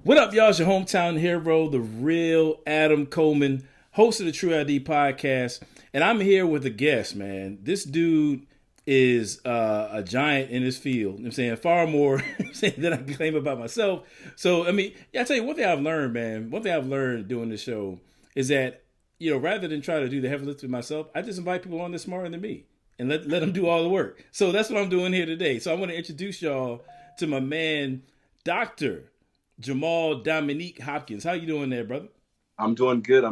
What up, y'all? It's your hometown hero, the real Adam Coleman, host of the Tru-ID podcast. And I'm here with a guest, man. This dude is a giant in his field. You know what I'm saying? Far more than I can claim about myself. So, I mean, I tell you, one thing I've learned, man, one thing I've learned doing this show is that, you know, rather than try to do the heavy lifting myself, I just invite people on that's smarter than me and let them do all the work. So that's what I'm doing here today. So I want to introduce y'all to my man, Dr. Jamal Dominique-Hopkins. How you doing there, brother? I'm doing good,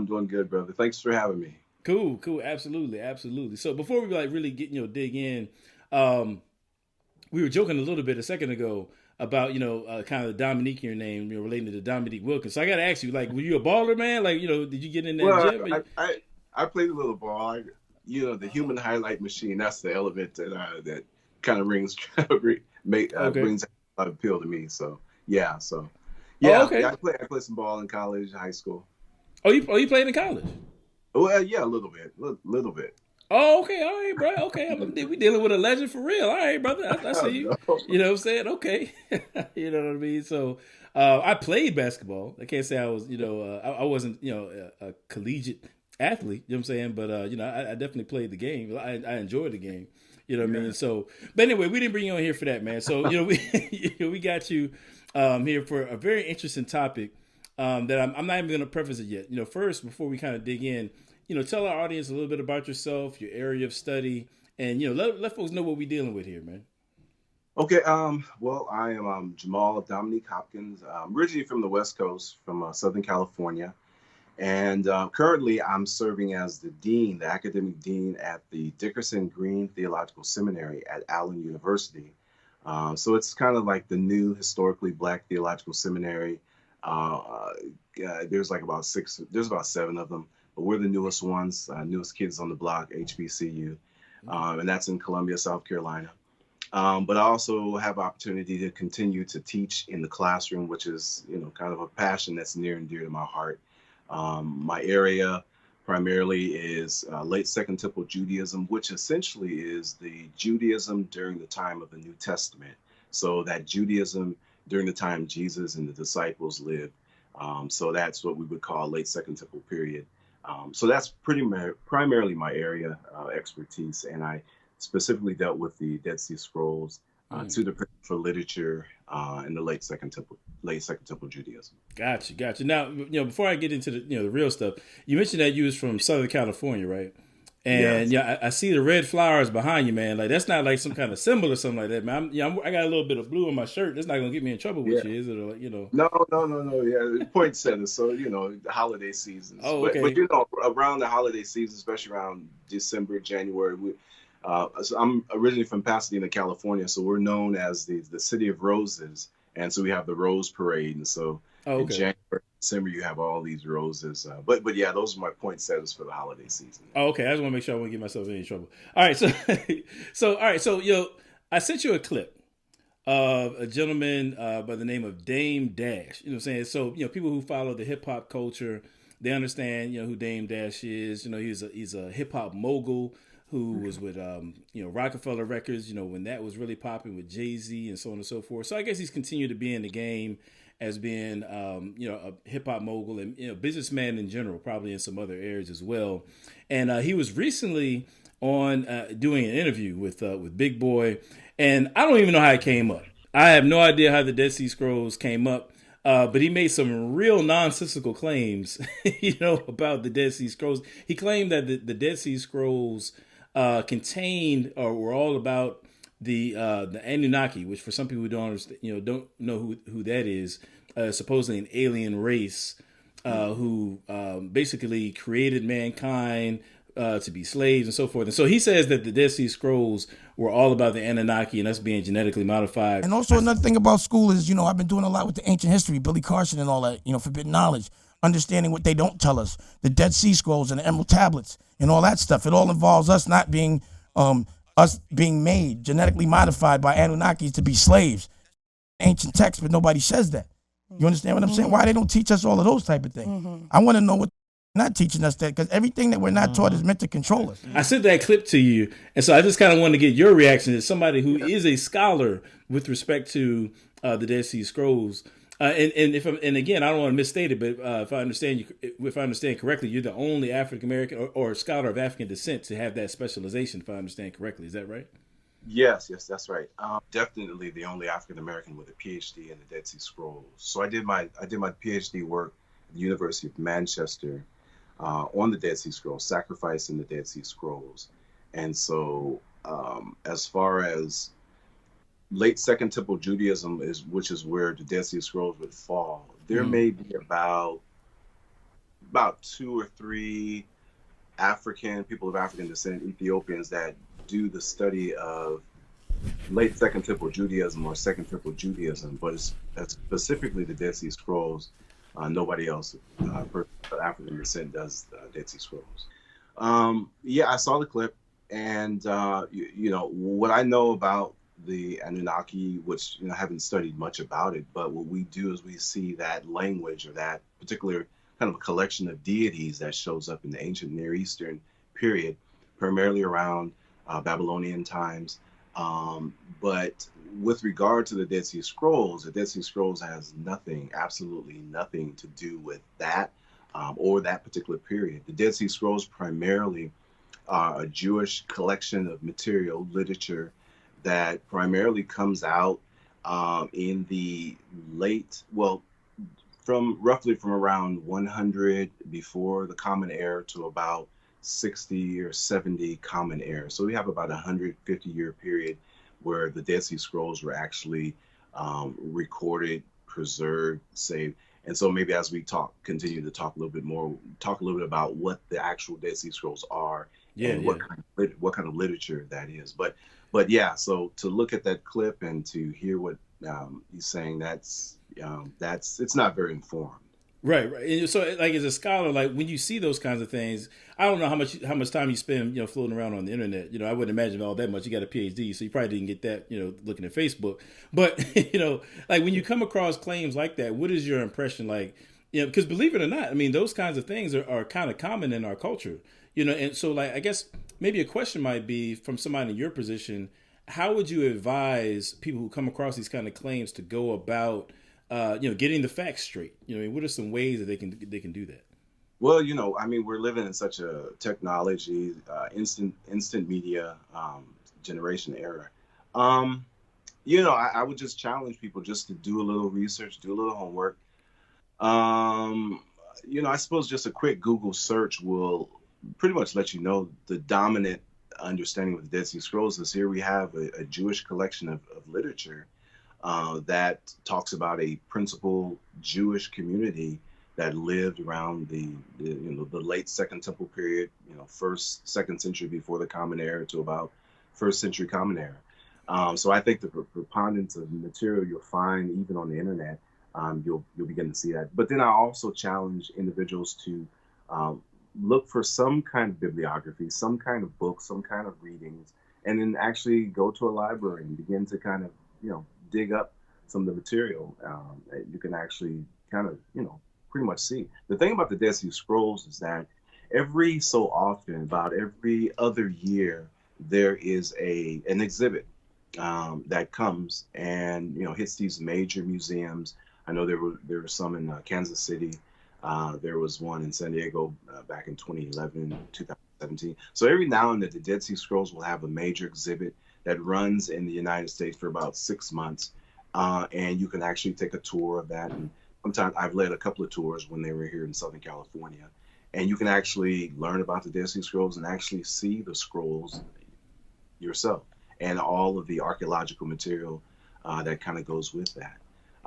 brother. Thanks for having me. Cool. Absolutely. So before we really get, dig in, we were joking a little bit a second ago about, kind of the Dominique in your name, relating to the Dominique Wilkins. So I got to ask you, were you a baller, man? Did you get in that gym? I played a little ball. The human highlight machine, that's the element that kind of brings a lot of appeal to me. So, yeah. Okay. I played some ball in college, high school. Oh, you played in college? Well, yeah, a little bit. Oh, okay. All right, bro. Okay. We dealing with a legend for real. All right, brother. I see you. No. You know what I'm saying? Okay. You know what I mean? So, I played basketball. I can't say I was, I wasn't, a collegiate athlete, you know what I'm saying? But, I definitely played the game. I enjoyed the game. You know what I mean? So, but anyway, we didn't bring you on here for that, man. So, we got you here for a very interesting topic that I'm not even going to preface it yet. First, before we kind of dig in, tell our audience a little bit about yourself, your area of study, and, let folks know what we're dealing with here, man. Okay. Well, I am Jamal Dominique-Hopkins. I'm originally from the West Coast, from Southern California. And currently, I'm serving as the academic dean at the Dickerson Green Theological Seminary at Allen University. So it's kind of like the new historically Black theological seminary. There's about 7 of them, but we're the newest ones, newest kids on the block, HBCU, and that's in Columbia, South Carolina. But I also have opportunity to continue to teach in the classroom, which is, kind of a passion that's near and dear to my heart. My area primarily is late Second Temple Judaism, which essentially is the Judaism during the time of the New Testament. So that Judaism during the time Jesus and the disciples lived. So that's what we would call late Second Temple period. So that's primarily my area expertise. And I specifically dealt with the Dead Sea Scrolls to the for literature in the late Second Temple Judaism. Gotcha. Now, before I get into the real stuff, you mentioned that you was from Southern California, right? And yes. I see the red flowers behind you, man. Like that's not like some kind of symbol or something like that, man. I got a little bit of blue on my shirt. That's not gonna get me in trouble with you, is it? Or, No. Yeah, poinsettia. So the holiday seasons. Oh, okay. But around the holiday season, especially around December, January, so I'm originally from Pasadena, California. So we're known as the city of roses, and so we have the Rose Parade, and so. In January, December, you have all these roses. But yeah, those are my poinsettias for the holiday season. Oh, okay. I just want to make sure I won't get myself in any trouble. All right. So, I sent you a clip of a gentleman by the name of Dame Dash. You know what I'm saying? So, people who follow the hip hop culture, they understand, who Dame Dash is. He's a hip hop mogul who was with, Rockefeller Records, when that was really popping with Jay-Z and so on and so forth. So I guess he's continued to be in the game as being, a hip hop mogul and, businessman in general, probably in some other areas as well. And he was recently on doing an interview with Big Boy. And I don't even know how it came up. I have no idea how the Dead Sea Scrolls came up. But he made some real nonsensical claims, about the Dead Sea Scrolls. He claimed that the Dead Sea Scrolls contained or were all about the Anunnaki, which for some people who don't understand, don't know who that is, supposedly an alien race who basically created mankind to be slaves and so forth. And so he says that the Dead Sea Scrolls were all about the Anunnaki and us being genetically modified. And also another thing about school is, I've been doing a lot with the ancient history, Billy Carson and all that, forbidden knowledge, understanding what they don't tell us, the Dead Sea Scrolls and the Emerald Tablets and all that stuff. It all involves us not being us being made, genetically modified by Anunnakis to be slaves. Ancient text, but nobody says that. You understand what I'm saying? Why they don't teach us all of those type of things? I want to know what they're not teaching us that, because everything that we're not taught is meant to control us. I sent that clip to you, and so I just kind of wanted to get your reaction as somebody who is a scholar with respect to the Dead Sea Scrolls. And and again, I don't want to misstate it, but if I understand correctly, you're the only African American or scholar of African descent to have that specialization. If I understand correctly, is that right? Yes, that's right. Definitely the only African American with a PhD in the Dead Sea Scrolls. So I did my PhD work at the University of Manchester on the Dead Sea Scrolls, sacrificing the Dead Sea Scrolls. And so, as far as late Second Temple Judaism which is where the Dead Sea Scrolls would fall, there Mm. may be about two or three people of African descent, Ethiopians, that do the study of late Second Temple Judaism or Second Temple Judaism, but it's specifically the Dead Sea Scrolls. Nobody else, African descent, does the Dead Sea Scrolls. Yeah, I saw the clip, and what I know about the Anunnaki, which I haven't studied much about it, but what we do is we see that language or that particular kind of a collection of deities that shows up in the ancient Near Eastern period, primarily around Babylonian times. But with regard to the Dead Sea Scrolls, the Dead Sea Scrolls has nothing, absolutely nothing to do with that or that particular period. The Dead Sea Scrolls primarily are a Jewish collection of material, literature, that primarily comes out in the from around 100 before the Common Era to about 60 or 70 Common Era. So we have about a 150-year period where the Dead Sea Scrolls were actually recorded, preserved, saved. And so maybe as we continue to talk a little bit about what the actual Dead Sea Scrolls are and Yeah. what kind of literature that is. But yeah, so to look at that clip and to hear what he's saying, that's it's not very informed. Right. And so, like as a scholar, like when you see those kinds of things, I don't know how much time you spend, floating around on the internet. I wouldn't imagine all that much. You got a PhD, so you probably didn't get that, looking at Facebook. But like when you come across claims like that, what is your impression? Like, because believe it or not, I mean, those kinds of things are kind of common in our culture. And so like I guess maybe a question might be from somebody in your position: how would you advise people who come across these kind of claims to go about getting the facts straight? What are some ways that they can do that? Well, I mean, we're living in such a technology, instant media generation era. I would just challenge people just to do a little research, do a little homework. I suppose just a quick Google search will pretty much let you know the dominant understanding of the Dead Sea Scrolls is here we have a Jewish collection of literature that talks about a principal Jewish community that lived around the late Second Temple period, first, second century before the Common Era to about first century Common Era. So I think the preponderance of material you'll find even on the internet, you'll begin to see that. But then I also challenge individuals to look for some kind of bibliography, some kind of book, some kind of readings, and then actually go to a library and begin to kind of dig up some of the material that you can actually kind of pretty much see. The thing about the Dead Sea Scrolls is that every so often, about every other year, there is an exhibit that comes and hits these major museums. I know there were some in Kansas City. There was one in San Diego back in 2011, 2017. So every now and then, the Dead Sea Scrolls will have a major exhibit that runs in the United States for about 6 months, and you can actually take a tour of that. And sometimes I've led a couple of tours when they were here in Southern California, and you can actually learn about the Dead Sea Scrolls and actually see the scrolls yourself and all of the archaeological material that kind of goes with that.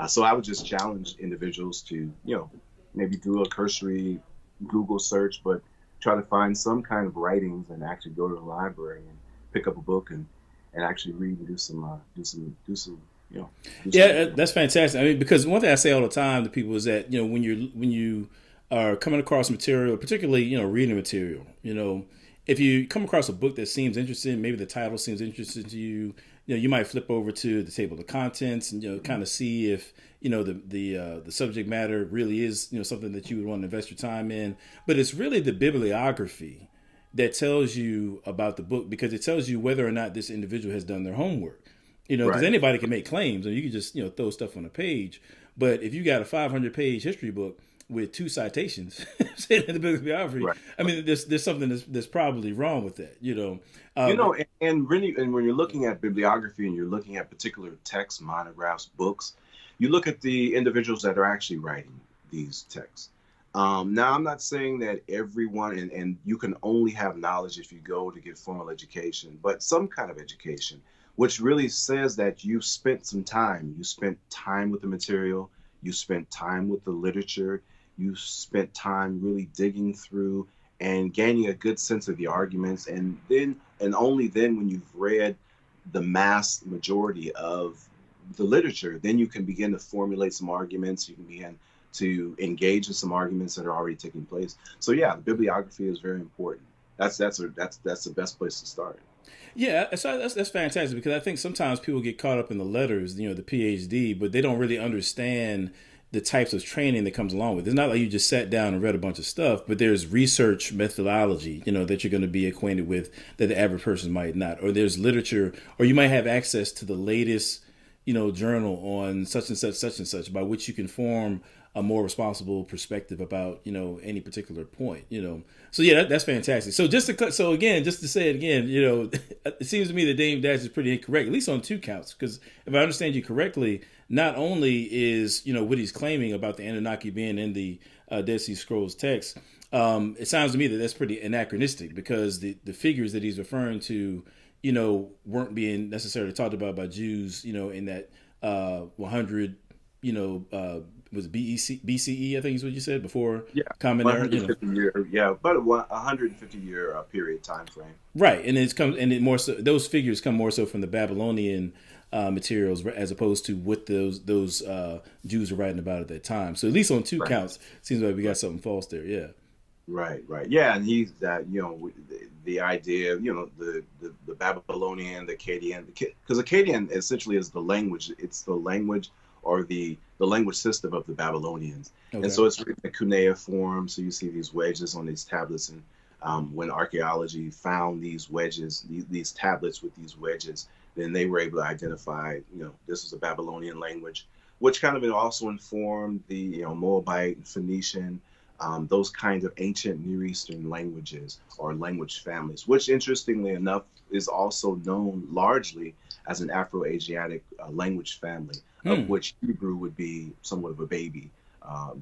So I would just challenge individuals to, maybe do a cursory Google search, but try to find some kind of writings and actually go to the library and pick up a book and actually read and do some. Yeah, that's fantastic. I mean, because one thing I say all the time to people is that when you are coming across material, particularly reading material, if you come across a book that seems interesting, maybe the title seems interesting to you, you might flip over to the table of contents and kind of see if the subject matter really is something that you would want to invest your time in. But it's really the bibliography that tells you about the book, because it tells you whether or not this individual has done their homework. Because Right. anybody can make claims, and you can just throw stuff on a page. But if you got a 500-page history book with 2 citations in the bibliography, Right. I mean, there's something that's probably wrong with that, And really, and when you're looking at bibliography and you're looking at particular texts, monographs, books, you look at the individuals that are actually writing these texts. Now, I'm not saying that everyone, and you can only have knowledge if you go to get formal education, but some kind of education, which really says that you spent some time. You spent time with the material, you spent time with the literature, you spent time really digging through and gaining a good sense of the arguments. And then, and only then, when you've read the mass majority of the literature, then you can begin to formulate some arguments. You can begin to engage in some arguments that are already taking place. So yeah, the bibliography is very important. That's the best place to start. Yeah, so that's fantastic, because I think sometimes people get caught up in the letters, the PhD, but they don't really understand the types of training that comes along with it. It's not like you just sat down and read a bunch of stuff, but there's research methodology, that you're going to be acquainted with that the average person might not. Or there's literature, or you might have access to the latest, journal on such and such, by which you can form a more responsible perspective about, any particular point, So yeah, that's fantastic. So just to say it again, it seems to me that Dame Dash is pretty incorrect, at least on 2 counts. Because if I understand you correctly, not only is, what he's claiming about the Anunnaki being in the Dead Sea Scrolls text, it sounds to me that that's pretty anachronistic, because the figures that he's referring to, weren't being necessarily talked about by Jews, in that 100, was it BCE, I think is what you said, before Common Era. About a 150-year period time frame. Right, and those figures come more so from the Babylonian materials, as opposed to what those Jews were writing about at that time. So at least on 2 counts, seems like we got something false there. Yeah. Right. Yeah, and he's that the idea of the Babylonian, the Akkadian, because Akkadian essentially is the language. It's the language, or the language system of the Babylonians. Okay. And so it's written in cuneiform. So you see these wedges on these tablets, and when archaeology found these wedges, these tablets with these wedges, then they were able to identify, this is a Babylonian language, which kind of also informed the Moabite and Phoenician, those kinds of ancient Near Eastern languages or language families, which interestingly enough is also known largely as an Afro-Asiatic language family, of which Hebrew would be somewhat of a baby,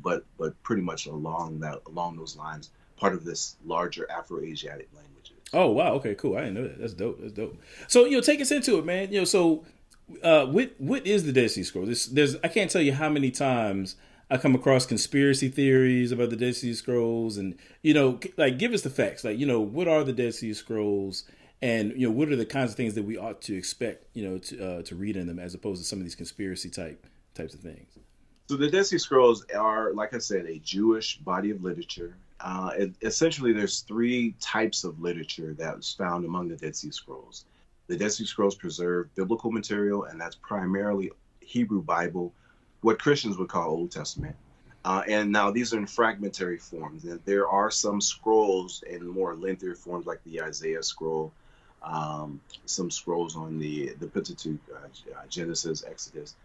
but pretty much along those lines, part of this larger Afro-Asiatic languages. Oh wow, okay, cool. I didn't know that. That's dope. So take us into it, man. So what is the Dead Sea Scrolls? There's I can't tell you how many times I come across conspiracy theories about the Dead Sea Scrolls, and give us the facts. What are the Dead Sea Scrolls, and what are the kinds of things that we ought to expect, to read in them, as opposed to some of these conspiracy types of things. So the Dead Sea Scrolls are, like I said, a Jewish body of literature. Essentially, there's 3 types of literature that was found among the Dead Sea Scrolls. The Dead Sea Scrolls preserve biblical material, and that's primarily Hebrew Bible, what Christians would call Old Testament. And now these are in fragmentary forms. And there are some scrolls in more lengthier forms, like the Isaiah scroll, some scrolls on the Pentateuch, Genesis, Exodus.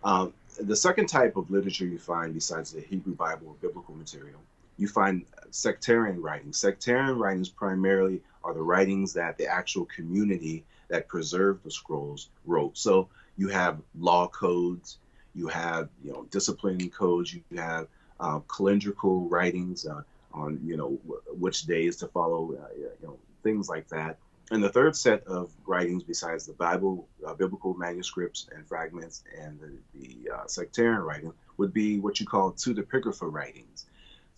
The second type of literature you find, besides the Hebrew Bible or biblical material, you find sectarian writings. Sectarian writings primarily are the writings that the actual community that preserved the scrolls wrote. So you have law codes, you have discipline codes, you have calendrical writings on which days to follow, things like that. And the third set of writings, besides the Bible, biblical manuscripts and fragments, and the sectarian writing, would be what you call pseudepigrapha writings.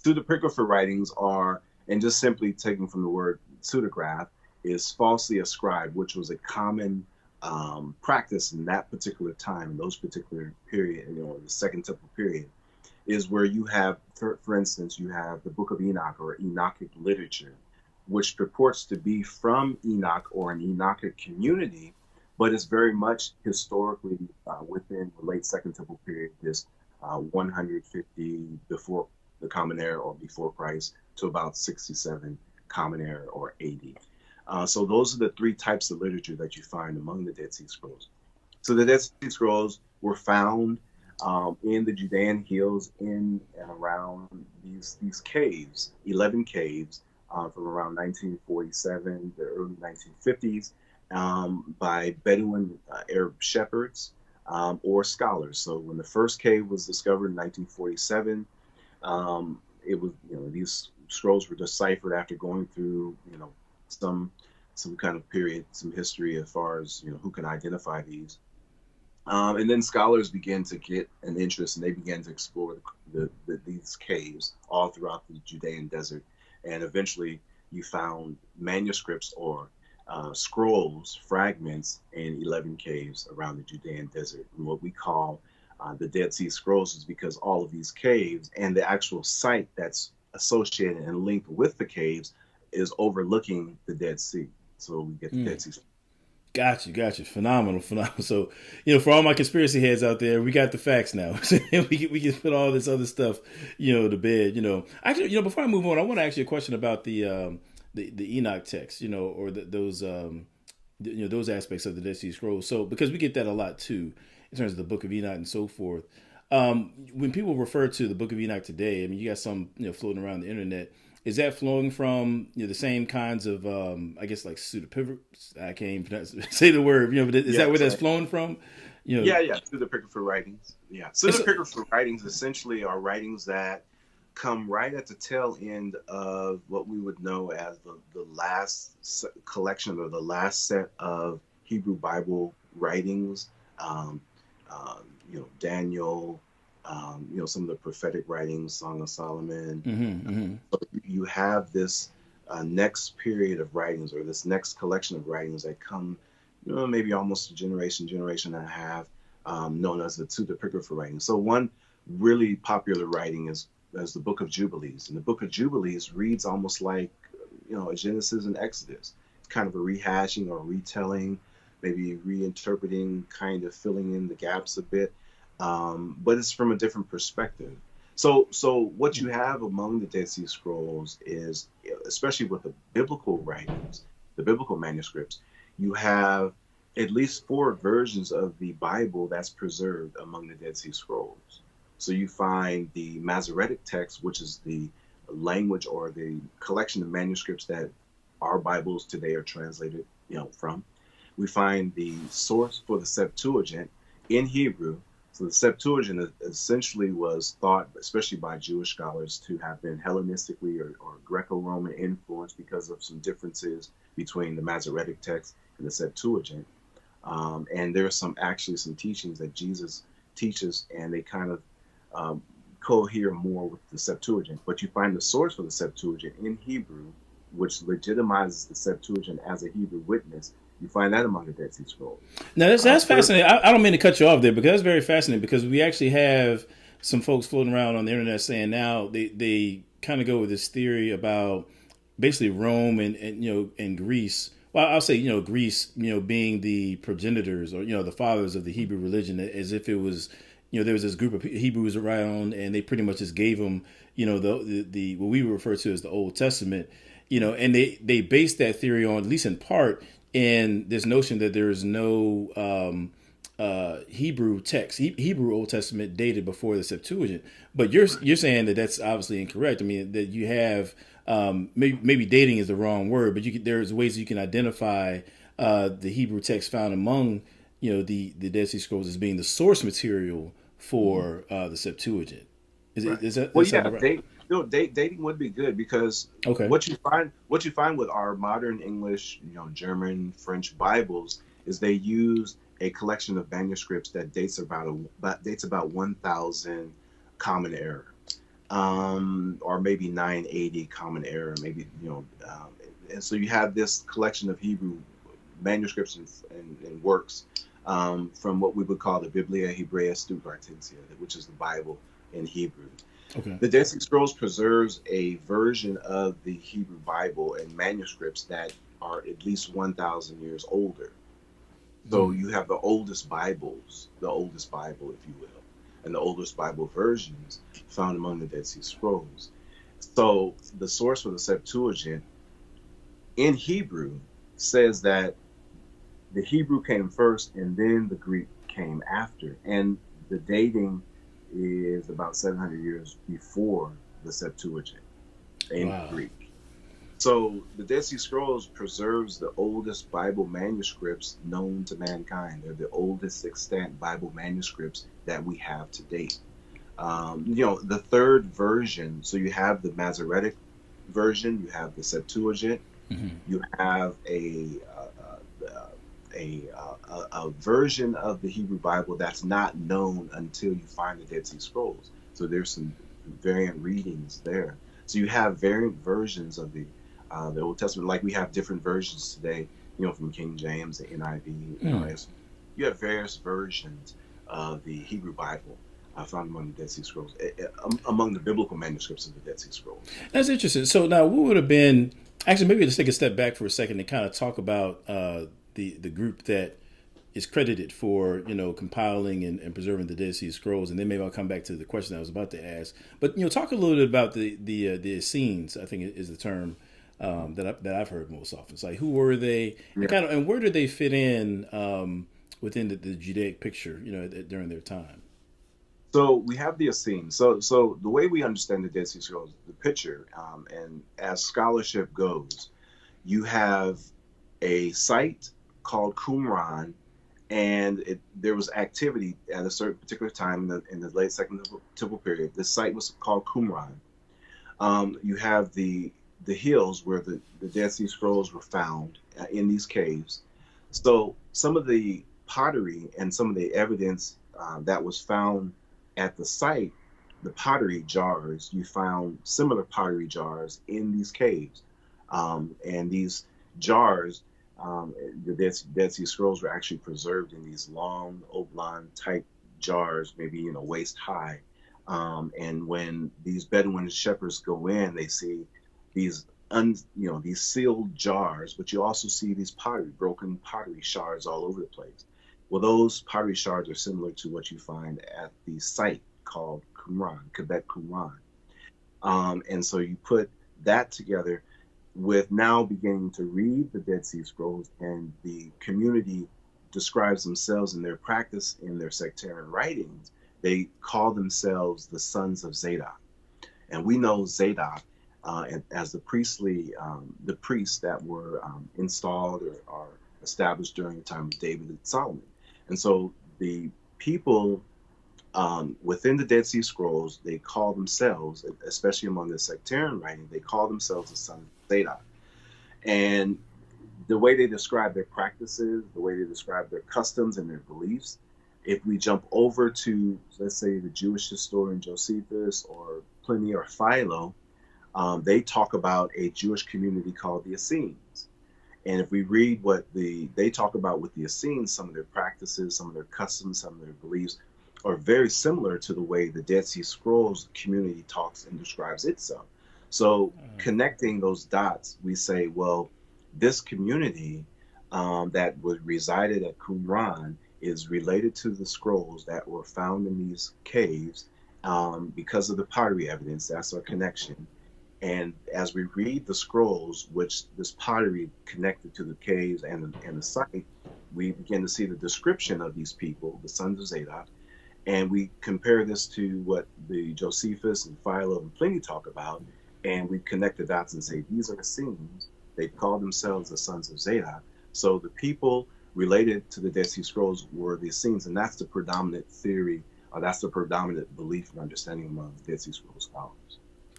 Pseudepigrapha writings are, and just simply taken from the word pseudograph, is falsely ascribed, which was a common practice in that particular time, in those particular period, the Second Temple period, is where you have, for instance, you have the Book of Enoch, or Enochic literature, which purports to be from Enoch or an Enochic community, but is very much historically within the late Second Temple period, this 150 before the Common Era or before Christ to about 67 Common Era or AD. So those are the 3 types of literature that you find among the Dead Sea Scrolls. So the Dead Sea Scrolls were found in the Judean hills, in and around these caves, 11 caves, from around 1947, the early 1950s, by Bedouin Arab shepherds or scholars. So when the first cave was discovered in 1947, it was, these scrolls were deciphered after going through, some kind of period, some history as far as who can identify these. And then scholars began to get an interest, and they began to explore these caves all throughout the Judean desert. And eventually, you found manuscripts or scrolls, fragments in 11 caves around the Judean desert. And what we call the Dead Sea Scrolls is because all of these caves and the actual site that's associated and linked with the caves is overlooking the Dead Sea. So we get the Dead Sea. Got you. Phenomenal. So, for all my conspiracy heads out there, we got the facts now. we can put all this other stuff, to bed. Actually, before I move on, I want to ask you a question about the Enoch text, or those those aspects of the Dead Sea Scrolls. So, because we get that a lot too, in terms of the Book of Enoch and so forth. When people refer to the Book of Enoch today, I mean, you got some, floating around the internet. Is that flowing from the same kinds of, I guess, like pseudepigraphs? I can't even say the word, but is that where that's flowing from? Yeah, pseudepigrapher writings. Yeah, pseudepigrapher writings essentially are writings that come right at the tail end of what we would know as the last collection or the last set of Hebrew Bible writings. Daniel. Some of the prophetic writings, Song of Solomon. So you have this next period of writings, or this next collection of writings that come, maybe almost a generation and a half, known as the pseudepigrapher writings. So one really popular writing is the Book of Jubilees, and the Book of Jubilees reads almost like a Genesis and Exodus. It's kind of a rehashing or retelling, maybe reinterpreting, kind of filling in the gaps a bit. But it's from a different perspective. So what you have among the Dead Sea Scrolls is, especially with the biblical writings, the biblical manuscripts, you have at least 4 versions of the Bible that's preserved among the Dead Sea Scrolls. So you find the Masoretic text, which is the language or the collection of manuscripts that our Bibles today are translated, from. We find the source for the Septuagint in Hebrew. So the Septuagint essentially was thought, especially by Jewish scholars, to have been Hellenistically or Greco-Roman influenced because of some differences between the Masoretic text and the Septuagint. And there are some teachings that Jesus teaches, and they kind of cohere more with the Septuagint. But you find the source for the Septuagint in Hebrew, which legitimizes the Septuagint as a Hebrew witness. You find that among the Dead Sea Scrolls. Now that's fascinating. I don't mean to cut you off there, because that's very fascinating, because we actually have some folks floating around on the internet saying now they kind of go with this theory about basically Rome and Greece. Well, I'll say, Greece, being the progenitors or, the fathers of the Hebrew religion, as if it was, there was this group of Hebrews around, and they pretty much just gave them, the what we refer to as the Old Testament, and they based that theory on, at least in part, in this notion that there is no Hebrew text, Hebrew Old Testament dated before the Septuagint. But you're saying that that's obviously incorrect. I mean, that you have maybe dating is the wrong word, but there's ways you can identify the Hebrew text found among the Dead Sea Scrolls as being the source material for the Septuagint. Is that right? Dating would be good, because what you find with our modern English, German, French Bibles is they use a collection of manuscripts that dates about 1000 Common Era, or maybe 980 Common Era, maybe and so you have this collection of Hebrew manuscripts and works from what we would call the Biblia Hebrea Stuttgartensia, which is the Bible in Hebrew. The Dead Sea Scrolls preserves a version of the Hebrew Bible and manuscripts that are at least 1,000 years older. So you have the oldest Bible, if you will, and the oldest Bible versions found among the Dead Sea Scrolls. So the source for the Septuagint in Hebrew says that the Hebrew came first and then the Greek came after. And the dating is about 700 years before the Septuagint in Wow. Greek. So the Dead Sea Scrolls preserves the oldest Bible manuscripts known to mankind. They're the oldest extant Bible manuscripts that we have to date. The third version, so you have the Masoretic version, you have the Septuagint, Mm-hmm. you have a version of the Hebrew Bible that's not known until you find the Dead Sea Scrolls. So there's some variant readings there. So you have variant versions of the Old Testament, like we have different versions today, from King James, the NIV, you have various versions of the Hebrew Bible found among the Dead Sea Scrolls, among the biblical manuscripts of the Dead Sea Scrolls. That's interesting. So now, what would have been actually? Maybe let's take a step back for a second and kind of talk about the group that is credited for compiling and preserving the Dead Sea Scrolls, and then maybe I'll come back to the question I was about to ask. But talk a little bit about the Essenes. I think is the term that I've heard most often. It's like, who were they, and where did they fit in within the Judaic picture? During their time. So we have the Essene. So the way we understand the Dead Sea Scrolls, the picture, and as scholarship goes, you have a site called Qumran, and there was activity at a certain particular time in the late Second Temple period. This site was called Qumran. You have the hills where the Dead Sea Scrolls were found in these caves. So some of the pottery and some of the evidence that was found at the site, the pottery jars, you found similar pottery jars in these caves. And these jars, the Dead Sea Scrolls were actually preserved in these long oblong type jars, maybe waist high. And when these Bedouin shepherds go in, they see these these sealed jars, but you also see these broken pottery shards all over the place. Well, those pottery shards are similar to what you find at the site called Qumran, Quebec Qumran. And so you put that together with now beginning to read the Dead Sea Scrolls, and the community describes themselves in their practice, in their sectarian writings. They call themselves the sons of Zadok. And we know Zadok as the priests that were installed or established during the time of David and Solomon. And so the people within the Dead Sea Scrolls, they call themselves, especially among the sectarian writing, they call themselves the sons of Zadok. And the way they describe their practices, the way they describe their customs and their beliefs, if we jump over to, let's say, the Jewish historian Josephus or Pliny or Philo, they talk about a Jewish community called the Essenes. And if we read what they talk about with the Essenes, some of their practices, some of their customs, some of their beliefs are very similar to the way the Dead Sea Scrolls community talks and describes itself. So connecting those dots, we say, well, this community that resided at Qumran is related to the scrolls that were found in these caves because of the pottery evidence. That's our connection. And as we read the scrolls, which this pottery connected to the caves and the site, we begin to see the description of these people, the sons of Zadok, and we compare this to what the Josephus and Philo and Pliny talk about, and we connect the dots and say, these are Essenes. They call themselves the sons of Zadok. So the people related to the Dead Sea Scrolls were the Essenes, and that's the predominant theory, or that's the predominant belief and understanding among the Dead Sea Scrolls scholars.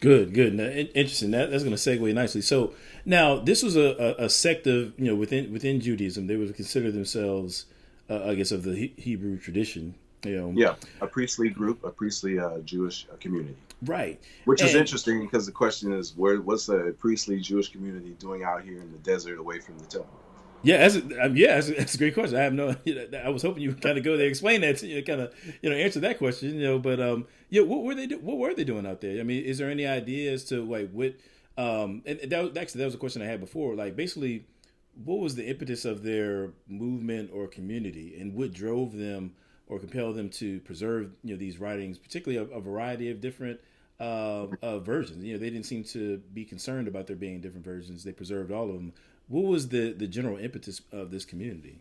Good. Now, interesting. That's going to segue nicely. So now this was a sect of within Judaism. They would consider themselves, I guess, of the Hebrew tradition. Yeah, a priestly group, a priestly Jewish community. Right. Which is interesting because the question is, what's a priestly Jewish community doing out here in the desert away from the temple? Yeah, that's a great question. I have no. I was hoping you would kind of go there, explain that, kind of answer that question. But what were they doing out there? I mean, is there any idea as to like what? And that was a question I had before. Like, basically, what was the impetus of their movement or community, and what drove them or compelled them to preserve these writings, particularly a variety of different versions? They didn't seem to be concerned about there being different versions. They preserved all of them. What was the general impetus of this community?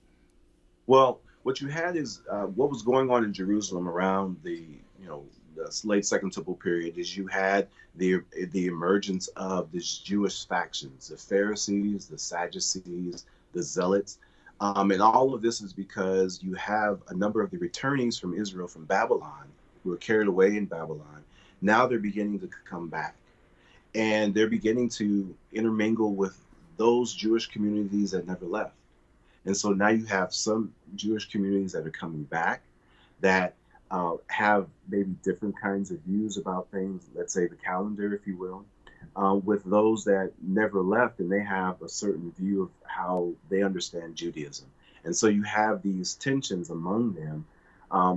Well, what you had is what was going on in Jerusalem around the late Second Temple period is you had the emergence of these Jewish factions, the Pharisees, the Sadducees, the Zealots, and all of this is because you have a number of the returnees from Israel from Babylon who were carried away in Babylon. Now they're beginning to come back, and they're beginning to intermingle with those Jewish communities that never left. And so now you have some Jewish communities that are coming back that have maybe different kinds of views about things, let's say the calendar, if you will, with those that never left and they have a certain view of how they understand Judaism. And so you have these tensions among them,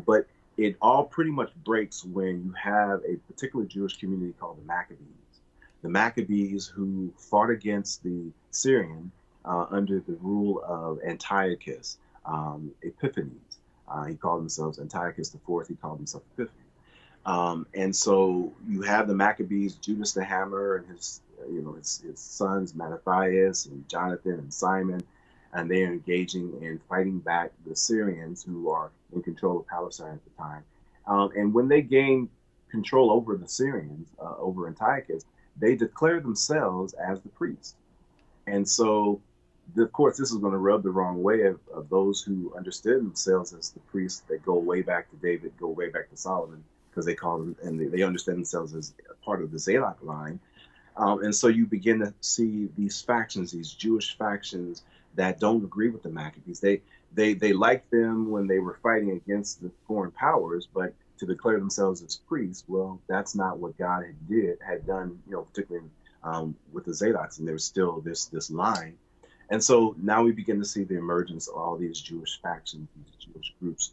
but it all pretty much breaks when you have a particular Jewish community called the Maccabees. The Maccabees who fought against the Syrian under the rule of Antiochus Epiphanes. He called himself Antiochus IV. He called himself Epiphany. And so you have the Maccabees, Judas the Hammer, and his sons Mattathias and Jonathan and Simon, and they are engaging in fighting back the Syrians who are in control of Palestine at the time. And when they gain control over the Syrians, over Antiochus, they declare themselves as the priests. And so, of course, this is going to rub the wrong way of those who understood themselves as the priests that go way back to David, go way back to Solomon, because they call them, and they understand themselves as a part of the Zadok line. And so you begin to see these factions, these Jewish factions that don't agree with the Maccabees. They liked them when they were fighting against the foreign powers, but to declare themselves as priests, well, that's not what God had done, particularly with the Zadoks, and there was still this line. And so now we begin to see the emergence of all these Jewish factions, these Jewish groups,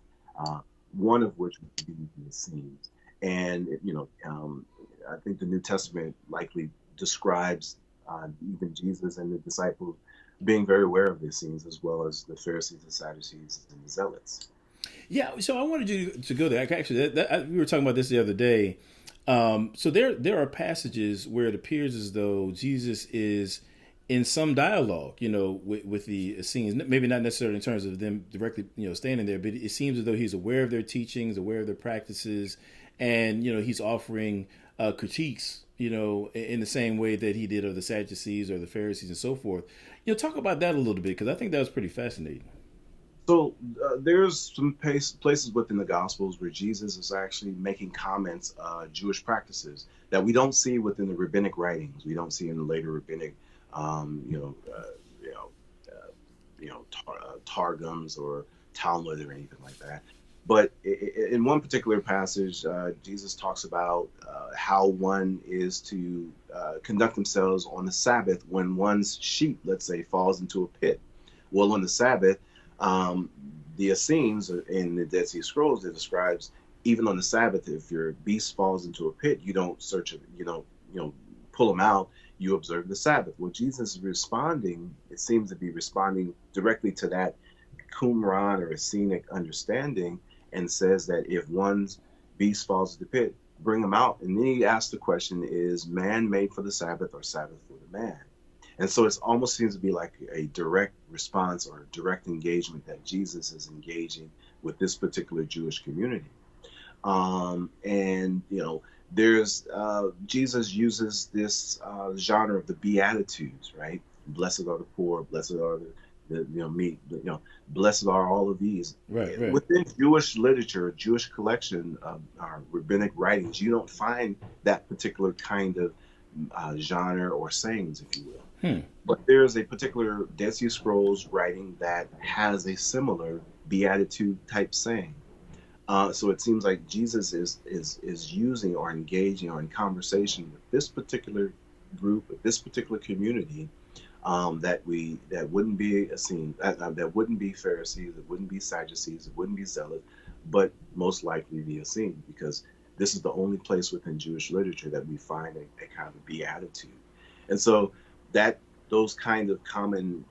one of which would be the Essenes. And, I think the New Testament likely describes even Jesus and the disciples being very aware of the Essenes, as well as the Pharisees, the Sadducees, and the Zealots. Yeah, so I wanted you to go there. Actually, we were talking about this the other day. So there are passages where it appears as though Jesus is in some dialogue, with the Essenes. Maybe not necessarily in terms of them directly, standing there, but it seems as though he's aware of their teachings, aware of their practices, and he's offering critiques, in the same way that he did of the Sadducees or the Pharisees and so forth. Talk about that a little bit, because I think that was pretty fascinating. So there's some places within the Gospels where Jesus is actually making comments, Jewish practices that we don't see within the rabbinic writings. We don't see in the later rabbinic, Targums or Talmud or anything like that. But in one particular passage, Jesus talks about how one is to conduct themselves on the Sabbath when one's sheep, let's say, falls into a pit. Well, on the Sabbath, the Essenes in the Dead Sea Scrolls, it describes even on the Sabbath, if your beast falls into a pit, you don't search it, pull them out. You observe the Sabbath. Well, Jesus is responding. It seems to be responding directly to that Qumran or Essenic understanding, and says that if one's beast falls into the pit, bring them out. And then he asks the question: is man made for the Sabbath, or Sabbath for the man? And so it almost seems to be like a direct response or a direct engagement that Jesus is engaging with this particular Jewish community. There's Jesus uses this genre of the Beatitudes, right? Blessed are the poor, blessed are the meek, blessed are all of these. Right. Within Jewish literature, Jewish collection of rabbinic writings, you don't find that particular kind of genre or sayings, if you will. But there's a particular Dead Sea Scrolls writing that has a similar beatitude type saying. So it seems like Jesus is using or engaging or in conversation with this particular group, with this particular community, that wouldn't be Essene, that wouldn't be Pharisees, it wouldn't be Sadducees, it wouldn't be Zealots, but most likely the Essene, because this is the only place within Jewish literature that we find a kind of beatitude. And so that those kind of common,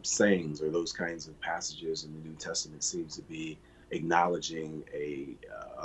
sayings or those kinds of passages in the New Testament seems to be acknowledging a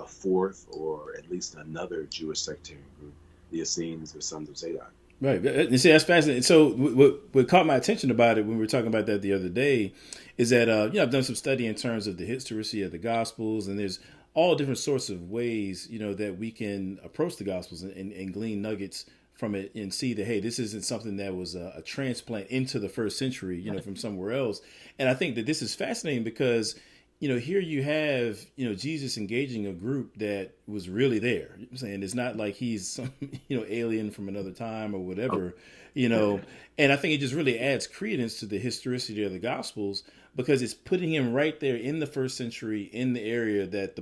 fourth or at least another Jewish sectarian group, the Essenes, the sons of Zadok. Right. You see, that's fascinating. So what caught my attention about it when we were talking about that the other day is that, I've done some study in terms of the historicity of the Gospels, and there's all different sorts of ways, that we can approach the Gospels and glean nuggets from it and see that, hey, this isn't something that was a transplant into the first century, from somewhere else. And I think that this is fascinating because, here you have, Jesus engaging a group that was really there. You know what I'm saying? It's not like he's some, alien from another time or whatever, and I think it just really adds credence to the historicity of the Gospels because it's putting him right there in the first century in the area that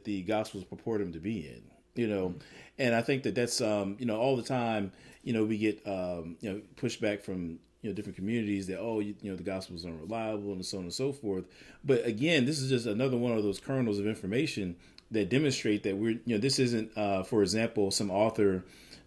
the Gospels purport him to be in, and I think that that's, all the time, we get, pushback from, different communities that, the Gospels are unreliable and so on and so forth. But again, this is just another one of those kernels of information that demonstrate that this isn't, for example, some author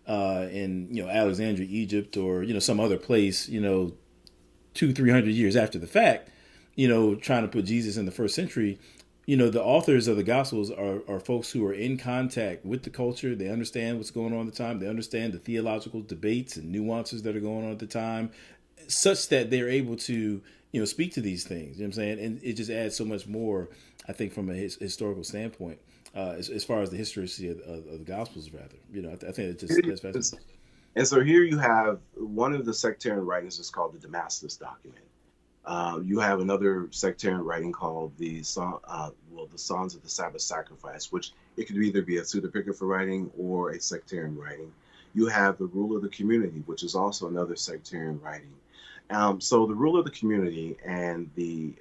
in, Alexandria, Egypt, or, some other place, 200-300 years after the fact, trying to put Jesus in the first century. The authors of the Gospels are folks who are in contact with the culture. They understand what's going on at the time. They understand the theological debates and nuances that are going on at the time, such that they're able to, speak to these things. You know what I'm saying? And it just adds so much more, I think, from a historical standpoint, as far as the history of the Gospels, rather. I think that's fascinating. And so here you have one of the sectarian writings is called the Damascus document. You have another sectarian writing called the Songs of the Sabbath Sacrifice, which it could either be a pseudepigrapha writing or a sectarian writing. You have the Rule of the Community, which is also another sectarian writing. So the Rule of the Community and the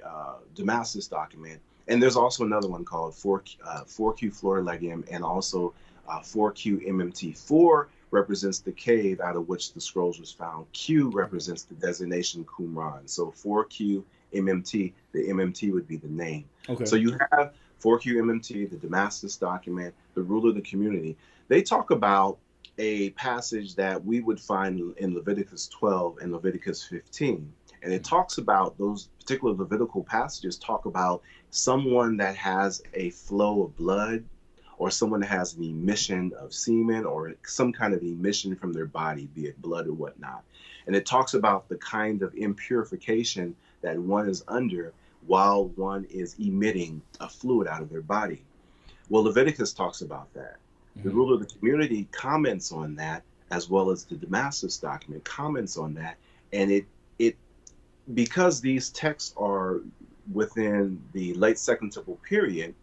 Damascus document, and there's also another one called 4Q Florilegium and also 4Q MMT. 4 represents the cave out of which the scrolls was found. Q represents the designation Qumran. So 4Q MMT, the MMT would be the name. Okay. So you have 4Q MMT, the Damascus document, the Rule of the Community. They talk about a passage that we would find in Leviticus 12 and Leviticus 15. And it talks about those particular Levitical passages talk about someone that has a flow of blood, or someone that has an emission of semen or some kind of emission from their body, be it blood or whatnot. And it talks about the kind of impurification that one is under while one is emitting a fluid out of their body. Well, Leviticus talks about that. The Rule of the Community comments on that, as well as the Damascus document comments on that. And it because these texts are within the late Second Temple period,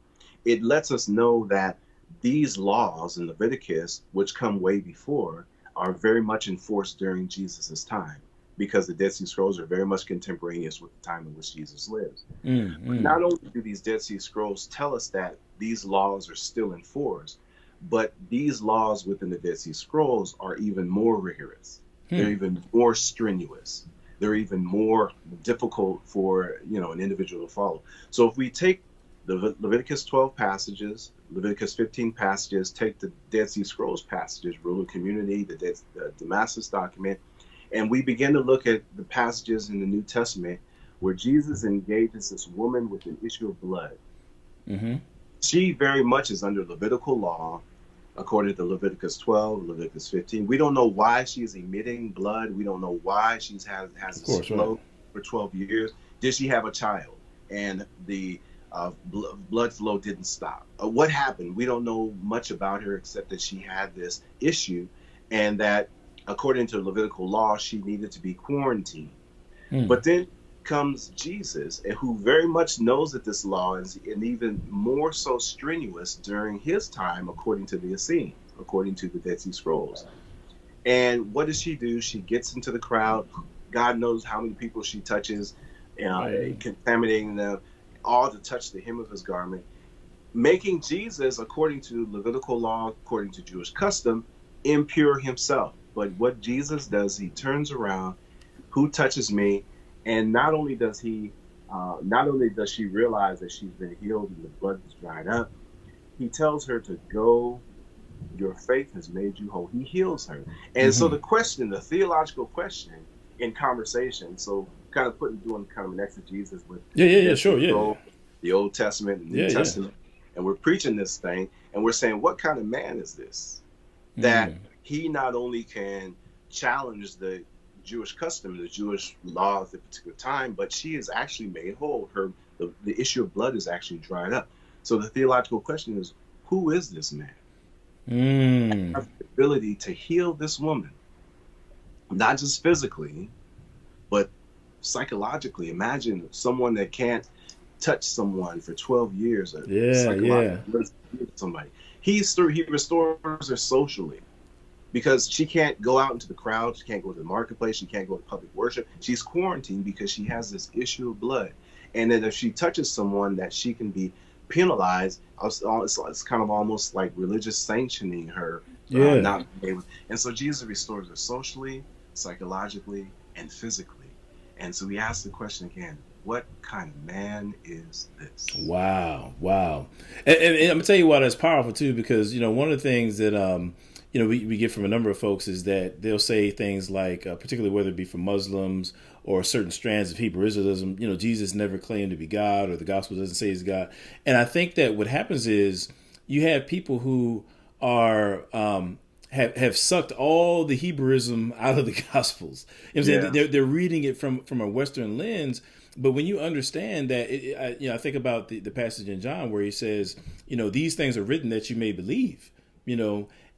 it lets us know that these laws in Leviticus, which come way before, are very much enforced during Jesus's time, because the Dead Sea Scrolls are very much contemporaneous with the time in which Jesus lives. But not only do these Dead Sea Scrolls tell us that these laws are still enforced, but these laws within the Dead Sea Scrolls are even more rigorous. They're even more strenuous. They're even more difficult for an individual to follow. So if we take the Leviticus 12 passages, Leviticus 15 passages, take the Dead Sea Scrolls passages, Rule of Community, the Damascus document, and we begin to look at the passages in the New Testament where Jesus engages this woman with an issue of blood. She very much is under Levitical law, according to Leviticus 12, Leviticus 15. We don't know why she is emitting blood. We don't know why she has this flow for 12 years. Did she have a child? And the blood flow didn't stop. What happened? We don't know much about her except that she had this issue, and that according to Levitical law, she needed to be quarantined. But then comes Jesus, who very much knows that this law is and even more so strenuous during his time, according to the Essene, according to the Dead Sea Scrolls. And what does she do? She gets into the crowd. God knows how many people she touches, contaminating them, all to touch the hem of his garment, making Jesus, according to Levitical law, according to Jewish custom, impure himself. But what Jesus does, he turns around, who touches me? And not only does she realize that she's been healed and the blood has dried up, he tells her to go, your faith has made you whole. He heals her. And so the theological question in conversation, so kind of doing kind of an exegesis with the Old Testament and New Testament, and we're preaching this thing, and we're saying, what kind of man is this? That he not only can challenged the Jewish custom, the Jewish law at the particular time, but she is actually made whole. The issue of blood is actually dried up. So the theological question is, who is this man? Have the ability to heal this woman, not just physically, but psychologically. Imagine someone that can't touch someone for 12 years. Somebody. He restores her socially, because she can't go out into the crowd. She can't go to the marketplace. She can't go to public worship. She's quarantined because she has this issue of blood. And then if she touches someone, that she can be penalized. It's kind of almost like religious sanctioning her. Not being able. And so Jesus restores her socially, psychologically, and physically. And so we ask the question again, what kind of man is this? Wow. And I'm going to tell you why that's powerful too, because, one of the things that, we get from a number of folks is that they'll say things like, particularly whether it be from Muslims or certain strands of Hebrew Israelism, Jesus never claimed to be God, or the gospel doesn't say he's God. And I think that what happens is you have people who are have sucked all the Hebrewism out of the Gospels. They're reading it from a Western lens. But when you understand that, I think about the passage in John where he says, these things are written that you may believe,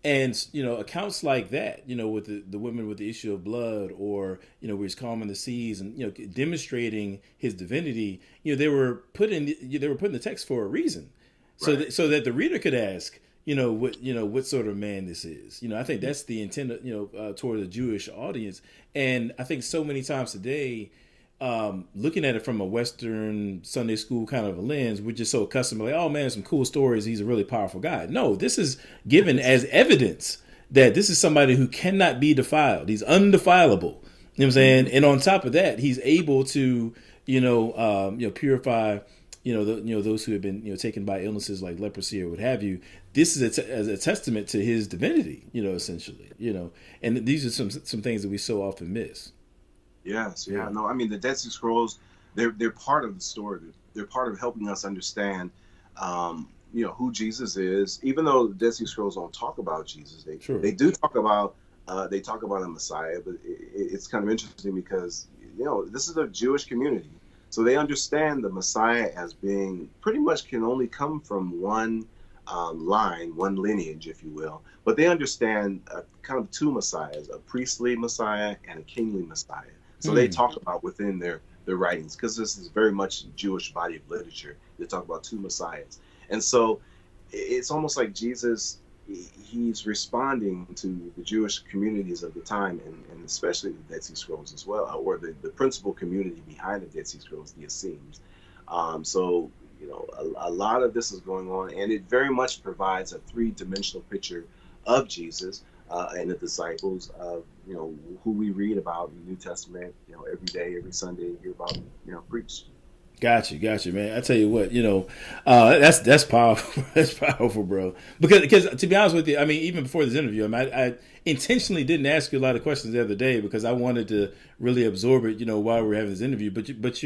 and, accounts like that, with the women with the issue of blood, or, where he's calming the seas and, demonstrating his divinity, they were put in the text for a reason. Right. So that the reader could ask, what sort of man this is. I think that's the intent, toward the Jewish audience. And I think so many times today, looking at it from a Western Sunday school kind of a lens, we're just so accustomed to like, oh man, some cool stories. He's a really powerful guy. No, this is given as evidence that this is somebody who cannot be defiled. He's undefilable. You know what I'm saying? And on top of that, he's able to, purify, those who have been, taken by illnesses like leprosy or what have you. This is a testament to his divinity, essentially, and these are some things that we so often miss. Yes, yeah, no, I mean, the Dead Sea Scrolls, they're part of the story. They're part of helping us understand, who Jesus is. Even though the Dead Sea Scrolls don't talk about Jesus, they do talk about a Messiah. But it's kind of interesting because this is a Jewish community, so they understand the Messiah as being pretty much can only come from one line, one lineage, if you will. But they understand kind of two Messiahs: a priestly Messiah and a kingly Messiah. So they talk about within their writings, because this is very much a Jewish body of literature. They talk about two Messiahs. And so it's almost like Jesus, he's responding to the Jewish communities of the time, and especially the Dead Sea Scrolls as well, or the principal community behind the Dead Sea Scrolls, the Essenes. So, a lot of this is going on, and it very much provides a three-dimensional picture of Jesus and the disciples of, who we read about in the New Testament, every day, every Sunday, hear about, preached. Got you, man. I tell you what, that's powerful. That's powerful, bro. Because to be honest with you, I mean, even before this interview, I intentionally didn't ask you a lot of questions the other day because I wanted to really absorb it, while we were having this interview. But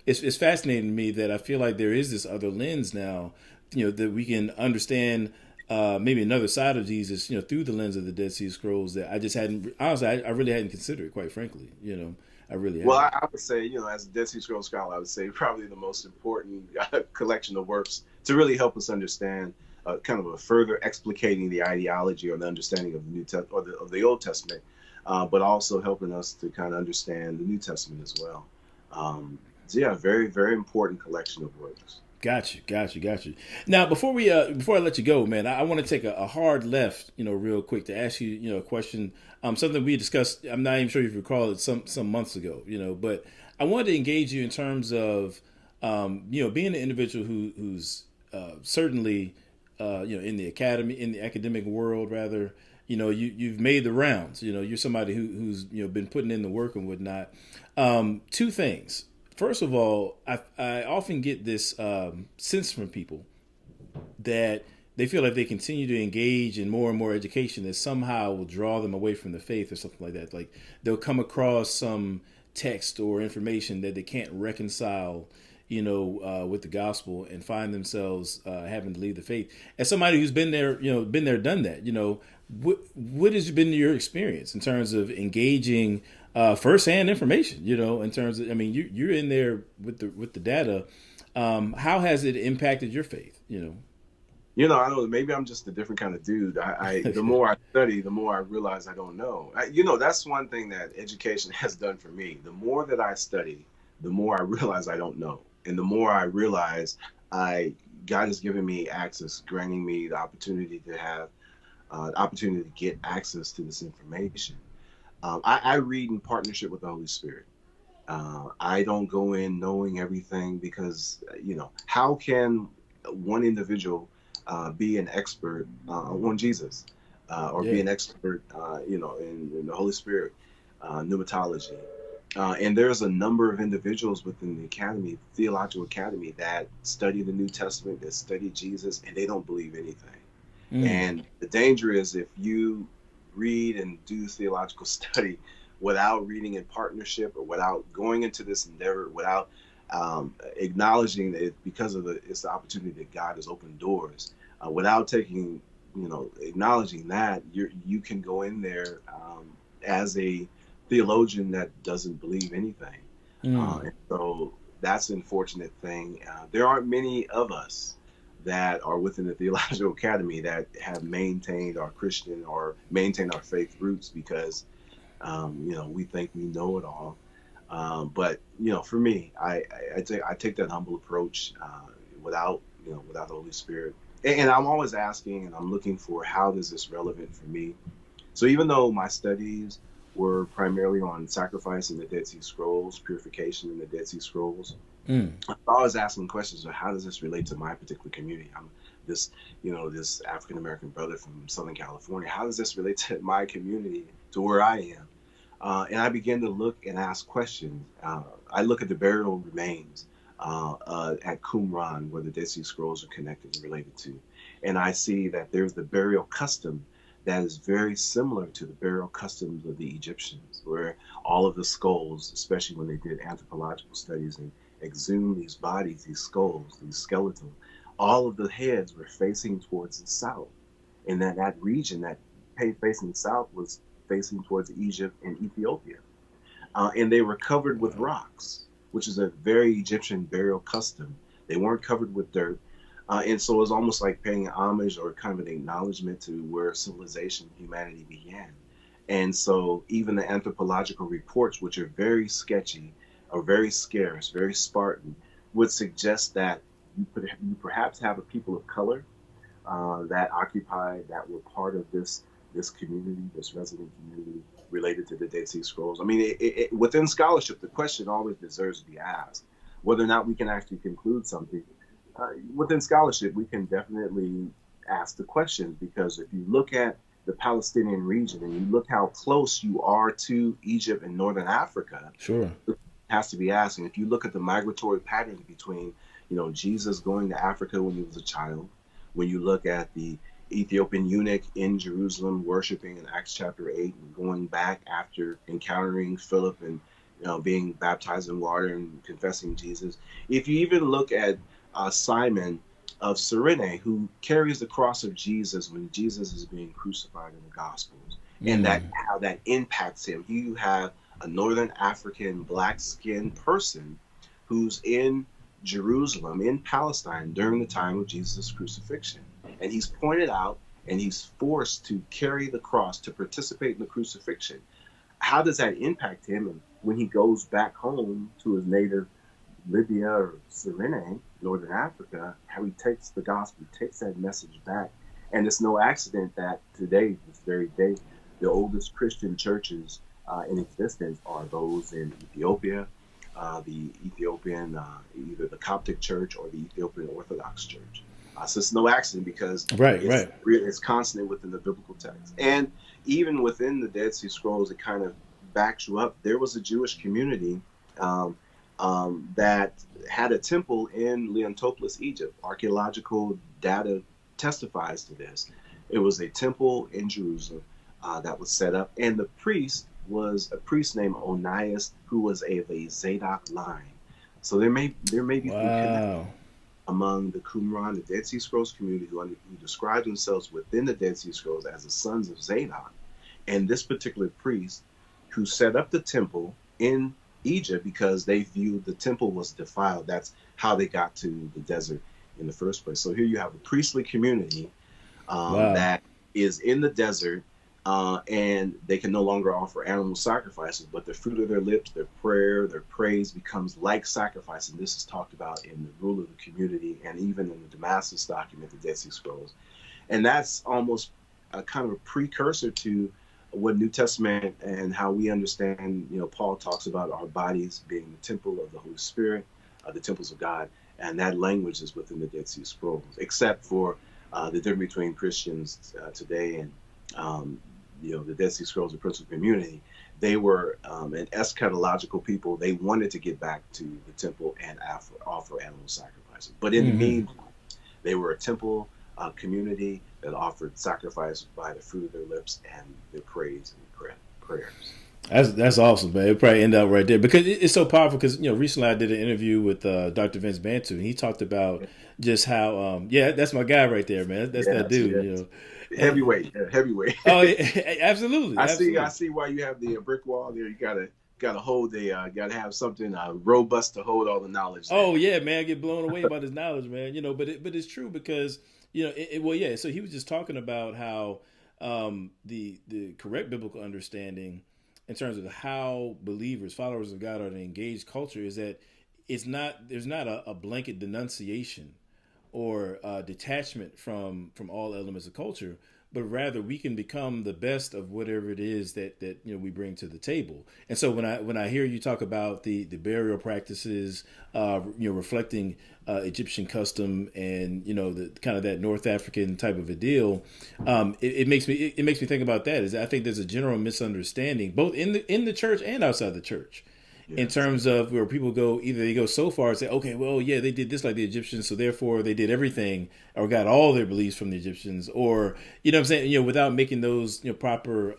it's fascinating to me that I feel like there is this other lens now, that we can understand. Maybe another side of Jesus, through the lens of the Dead Sea Scrolls that I just hadn't, honestly, I really hadn't considered, quite frankly, I really hadn't. Well, I would say, as a Dead Sea Scrolls scholar, I would say probably the most important collection of works to really help us understand kind of a further explicating the ideology or the understanding of the New Testament or of the Old Testament, but also helping us to kind of understand the New Testament as well. So yeah, very, very important collection of works. Got you. Now, before I let you go, man, I want to take a hard left, real quick to ask you, a question, something we discussed. I'm not even sure if you recall it some months ago, but I wanted to engage you in terms of, being an individual who's certainly, in the academic world, rather, you've made the rounds. You're somebody who's been putting in the work and whatnot. Two things. First of all, I often get this sense from people that they feel like they continue to engage in more and more education that somehow will draw them away from the faith or something like that. Like they'll come across some text or information that they can't reconcile, with the gospel and find themselves having to leave the faith. As somebody who's been there, done that, what has been your experience in terms of engaging firsthand information? In terms of, you're in there with the data. How has it impacted your faith? I don't know. Maybe I'm just a different kind of dude. The more I study, the more I realize I don't know. That's one thing that education has done for me. The more that I study, the more I realize I don't know. And the more I realize God has given me access, granting me the opportunity to have opportunity to get access to this information. I read in partnership with the Holy Spirit. I don't go in knowing everything because, how can one individual be an expert on Jesus or be an expert, in the Holy Spirit, pneumatology. And there's a number of individuals within the academy, theological academy, that study the New Testament, that study Jesus, and they don't believe anything. And the danger is if you read and do theological study without reading in partnership or without going into this endeavor, without acknowledging that it's the opportunity that God has opened doors, without taking, acknowledging that you can go in there as a theologian that doesn't believe anything. And so that's an unfortunate thing. There aren't many of us that are within the theological academy that have maintained our Christian or maintained our faith roots because, we think we know it all. But for me, I take that humble approach without the Holy Spirit. And I'm always asking and I'm looking for how is this relevant for me? So even though my studies were primarily on sacrifice in the Dead Sea Scrolls, purification in the Dead Sea Scrolls, I'm always asking questions of how does this relate to my particular community? I'm this African-American brother from Southern California. How does this relate to my community, to where I am? And I began to look and ask questions. I look at the burial remains at Qumran, where the Dead Sea Scrolls are connected and related to. And I see that there's the burial custom that is very similar to the burial customs of the Egyptians, where all of the skulls, especially when they did anthropological studies and exhumed these bodies, these skulls, these skeletons, all of the heads were facing towards the south. And that region that facing south was facing towards Egypt and Ethiopia. And they were covered with rocks, which is a very Egyptian burial custom. They weren't covered with dirt. And so it was almost like paying homage or kind of an acknowledgement to where civilization, humanity began. And so even the anthropological reports, which are very sketchy or very scarce, very Spartan, would suggest that you perhaps have a people of color that occupied, that were part of this community, this resident community related to the Dead Sea Scrolls. I mean, within scholarship, the question always deserves to be asked, whether or not we can actually conclude something. Within scholarship, we can definitely ask the question, because if you look at the Palestinian region and you look how close you are to Egypt and Northern Africa, sure, it has to be asked. And if you look at the migratory pattern between, Jesus going to Africa when he was a child, when you look at the Ethiopian eunuch in Jerusalem worshiping in Acts chapter 8 and going back after encountering Philip and being baptized in water and confessing Jesus. If you even look at Simon of Cyrene, who carries the cross of Jesus when Jesus is being crucified in the Gospels, and that how that impacts him. You have a Northern African black-skinned person who's in Jerusalem, in Palestine, during the time of Jesus' crucifixion. And he's pointed out and he's forced to carry the cross, to participate in the crucifixion. How does that impact him? And when he goes back home to his native Libya or Cyrene, Northern Africa, how he takes the gospel, takes that message back. And it's no accident that today, this very day, the oldest Christian churches in existence are those in Ethiopia, the Ethiopian, either the Coptic Church or the Ethiopian Orthodox Church. So it's no accident, because it's consonant within the biblical text. And even within the Dead Sea Scrolls, it kind of backs you up. There was a Jewish community that had a temple in Leontopolis, Egypt. Archaeological data testifies to this. It was a temple in Jerusalem that was set up, and the priest was a priest named Onias, who was of a Zadok line. So there may be some connection Wow. among the Qumran, the Dead Sea Scrolls community, who describe themselves within the Dead Sea Scrolls as the sons of Zadok, and this particular priest who set up the temple in Egypt because they viewed the temple was defiled. That's how they got to the desert in the first place. So here you have a priestly community Wow. that is in the desert, and they can no longer offer animal sacrifices, but the fruit of their lips, their prayer, their praise becomes like sacrifice. And this is talked about in the rule of the community and even in the Damascus document, the Dead Sea Scrolls. And that's almost a kind of a precursor to what New Testament and how we understand, Paul talks about our bodies being the temple of the Holy Spirit, the temples of God. And that language is within the Dead Sea Scrolls, except for the difference between Christians today and the Dead Sea Scrolls, the Principal Community. They were an eschatological people. They wanted to get back to the temple and offer animal sacrifices. But in the meantime, they were a temple community that offered sacrifice by the fruit of their lips and their praise and prayers. That's awesome, man. It'll probably end up right there because it's so powerful. Because recently I did an interview with Dr. Vince Bantu, and he talked about just how that's my guy right there, man. That's that dude. Heavyweight. Oh, yeah, absolutely. I see why you have the brick wall there. You gotta hold gotta have something robust to hold all the knowledge there. Oh yeah, man, I get blown away by his knowledge, man. But it's true because So he was just talking about how the correct biblical understanding in terms of how believers, followers of God, are to engage culture is that there's not a blanket denunciation or detachment from all elements of culture, but rather we can become the best of whatever it is that we bring to the table. And so when I hear you talk about the burial practices, reflecting Egyptian custom and the kind of that North African type of a deal, it makes me think about that. Is I think there's a general misunderstanding both in the church and outside the church. Yes. In terms of where people they go so far and say, okay, well, yeah, they did this like the Egyptians, so therefore they did everything or got all their beliefs from the Egyptians, or what I'm saying, without making those proper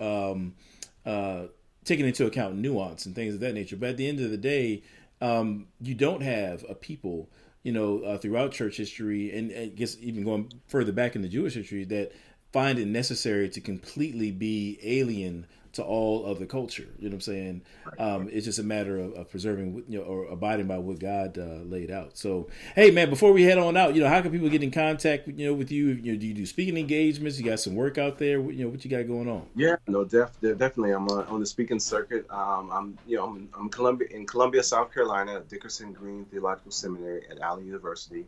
taking into account nuance and things of that nature. But at the end of the day, you don't have a people throughout church history, and I guess even going further back in the Jewish history, that find it necessary to completely be alien to all of the culture. You know what I'm saying? It's just a matter of preserving, or abiding by what God laid out. So, hey, man, before we head on out, how can people get in contact, with you? Do you do speaking engagements? You got some work out there? What you got going on? Yeah, no, definitely. I'm on the speaking circuit. I'm in Columbia, South Carolina, Dickerson Green Theological Seminary at Allen University.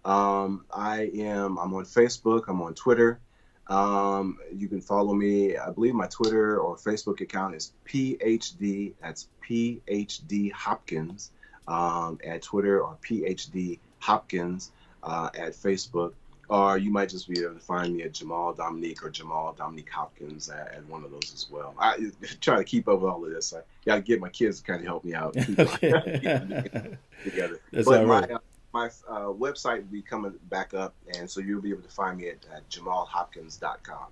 I'm on Facebook. I'm on Twitter. You can follow me. I believe my Twitter or Facebook account is PhD. That's PhD Hopkins at Twitter, or PhD Hopkins at Facebook. Or you might just be able to find me at Jamal Dominique or Jamal Dominique-Hopkins at one of those as well. I try to keep up with all of this. I got to get my kids to kind of help me out. Together. That's all right. My website will be coming back up, and so you'll be able to find me at jamalhopkins.com.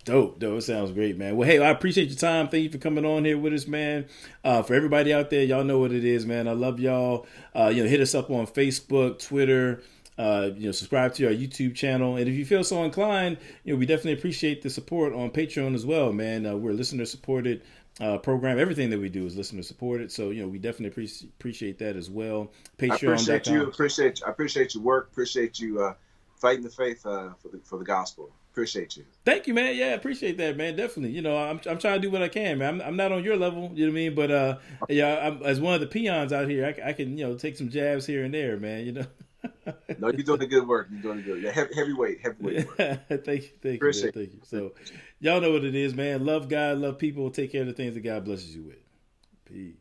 Dope. It sounds great, man. Well, hey, I appreciate your time. Thank you for coming on here with us, man. For everybody out there, y'all know what it is, man. I love y'all. Hit us up on Facebook, Twitter. Subscribe to our YouTube channel, and if you feel so inclined, we definitely appreciate the support on Patreon as well, man. We're a listener supported program. Everything that we do is listener supported, so we definitely appreciate that as well. Patreon.com. I appreciate your work. Appreciate you fighting the faith for the gospel. Appreciate you. Thank you, man. Yeah, appreciate that, man. Definitely. I'm trying to do what I can, man. I'm not on your level, you know what I mean? But I'm, as one of the peons out here, I can take some jabs here and there, man. No, you're doing the good work. You're doing good. Yeah, heavyweight work. Thank you. Thank you. So, y'all know what it is, man. Love God, love people. Take care of the things that God blesses you with. Peace.